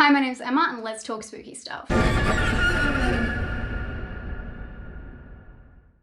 Hi, my name's Emma and let's talk spooky stuff.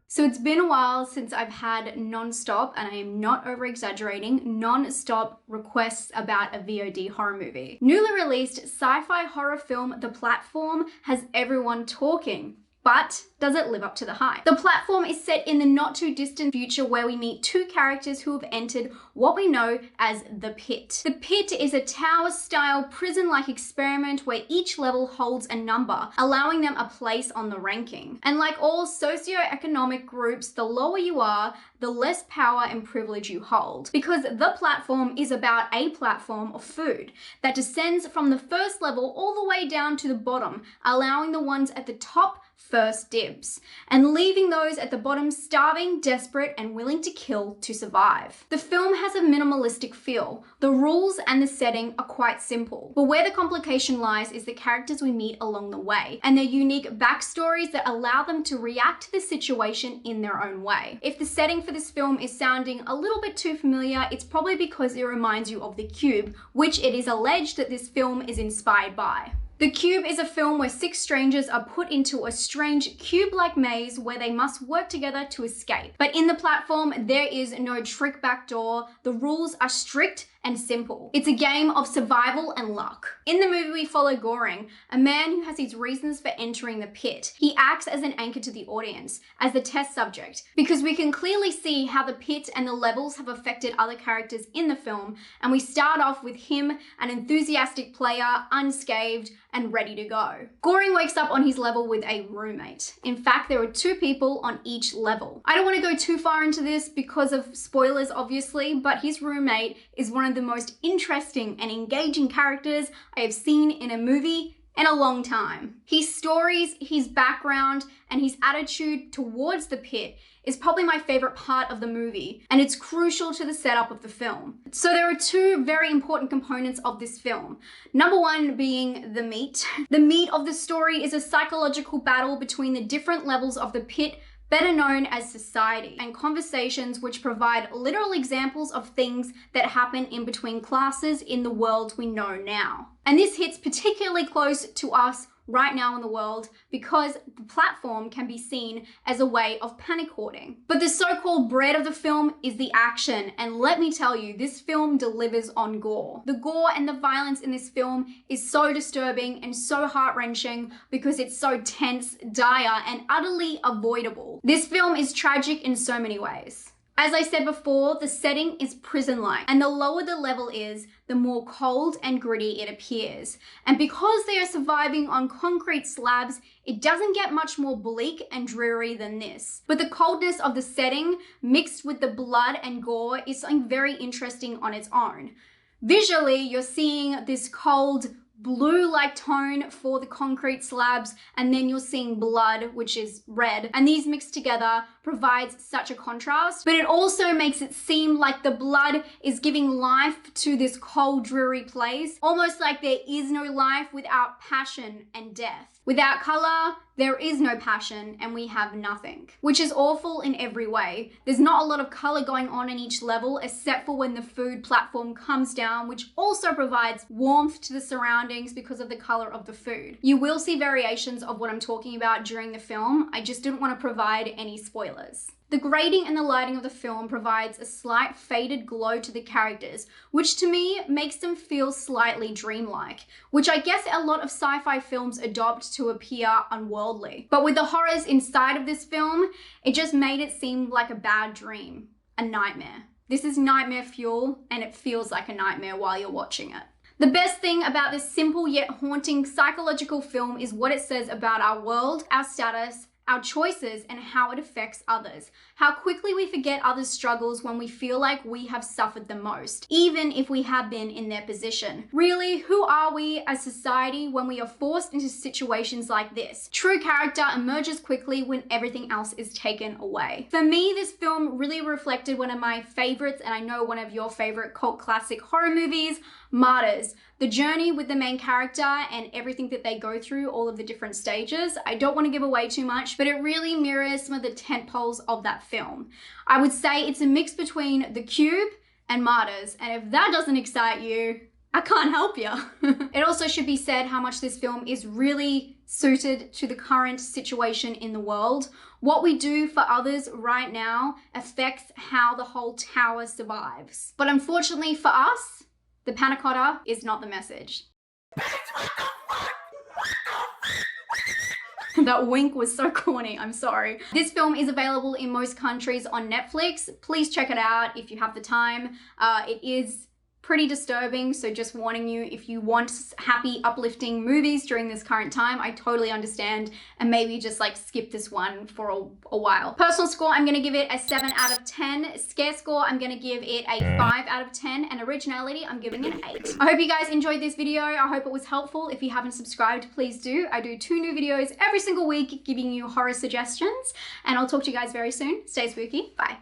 So it's been a while since I've had non-stop, and I am not over-exaggerating, non-stop requests about a VOD horror movie. Newly released sci-fi horror film The Platform has everyone talking. But does it live up to the hype? The Platform is set in the not too distant future where we meet two characters who have entered what we know as the Pit. The Pit is a tower-style prison-like experiment where each level holds a number, allowing them a place on the ranking. And like all socioeconomic groups, the lower you are, the less power and privilege you hold. Because the Platform is about a platform of food that descends from the first level all the way down to the bottom, allowing the ones at the top first dibs, and leaving those at the bottom starving, desperate, and willing to kill to survive. The film has a minimalistic feel. The rules and the setting are quite simple, but where the complication lies is the characters we meet along the way, and their unique backstories that allow them to react to the situation in their own way. If the setting for this film is sounding a little bit too familiar, it's probably because it reminds you of The Cube, which it is alleged that this film is inspired by. The Cube is a film where six strangers are put into a strange cube-like maze where they must work together to escape. But in The Platform, there is no trick back door. The rules are strict and simple. It's a game of survival and luck. In the movie, we follow Goring, a man who has his reasons for entering the pit. He acts as an anchor to the audience, as the test subject, because we can clearly see how the pit and the levels have affected other characters in the film, and we start off with him, an enthusiastic player, unscathed, and ready to go. Goring wakes up on his level with a roommate. In fact, there are two people on each level. I don't want to go too far into this because of spoilers, obviously, but his roommate is one of the most interesting and engaging characters I have seen in a movie in a long time. His stories, his background, and his attitude towards the pit is probably my favorite part of the movie, and it's crucial to the setup of the film. So there are two very important components of this film. Number one being the meat. The meat of the story is a psychological battle between the different levels of the pit, better known as society, and conversations which provide literal examples of things that happen in between classes in the world we know now. And this hits particularly close to us right now in the world because The Platform can be seen as a way of panic hoarding. But the so-called bread of the film is the action, and let me tell you, this film delivers on gore. The gore and the violence in this film is so disturbing and so heart-wrenching because it's so tense, dire, and utterly avoidable. This film is tragic in so many ways. As I said before, the setting is prison-like, and the lower the level is, the more cold and gritty it appears. And because they are surviving on concrete slabs, it doesn't get much more bleak and dreary than this. But the coldness of the setting, mixed with the blood and gore, is something very interesting on its own. Visually, you're seeing this cold, blue-like tone for the concrete slabs, and then you're seeing blood, which is red, and these mixed together provides such a contrast, but it also makes it seem like the blood is giving life to this cold, dreary place, almost like there is no life without passion and death. Without color, there is no passion, and we have nothing, which is awful in every way. There's not a lot of color going on in each level, except for when the food platform comes down, which also provides warmth to the surroundings because of the color of the food. You will see variations of what I'm talking about during the film. I just didn't want to provide any spoilers. The grading and the lighting of the film provides a slight faded glow to the characters, which to me makes them feel slightly dreamlike, which I guess a lot of sci-fi films adopt to appear unworldly. But with the horrors inside of this film, it just made it seem like a bad dream, a nightmare. This is nightmare fuel, and it feels like a nightmare while you're watching it. The best thing about this simple yet haunting psychological film is what it says about our world, our status, our choices, and how it affects others. How quickly we forget others' struggles when we feel like we have suffered the most, even if we have been in their position. Really, who are we as society when we are forced into situations like this? True character emerges quickly when everything else is taken away. For me, this film really reflected one of my favorites, and I know one of your favorite cult classic horror movies, Martyrs. The journey with the main character and everything that they go through, all of the different stages. I don't want to give away too much, but it really mirrors some of the tentpoles of that film. I would say it's a mix between The Cube and Martyrs, and if that doesn't excite you, I can't help you. It also should be said how much this film is really suited to the current situation in the world. What we do for others right now affects how the whole tower survives. But unfortunately for us, the panna cotta is not the message. That wink was so corny, I'm sorry. This film is available in most countries on Netflix. Please check it out if you have the time. It is pretty disturbing, so just warning you, if you want happy, uplifting movies during this current time, I totally understand, and maybe just like skip this one for a while. Personal score, I'm gonna give it a 7 out of 10. Scare score, I'm gonna give it a 5 out of 10, and originality, I'm giving it an 8. I hope you guys enjoyed this video. I hope it was helpful. If you haven't subscribed, please do. I do 2 new videos every single week giving you horror suggestions, and I'll talk to you guys very soon. Stay spooky. Bye.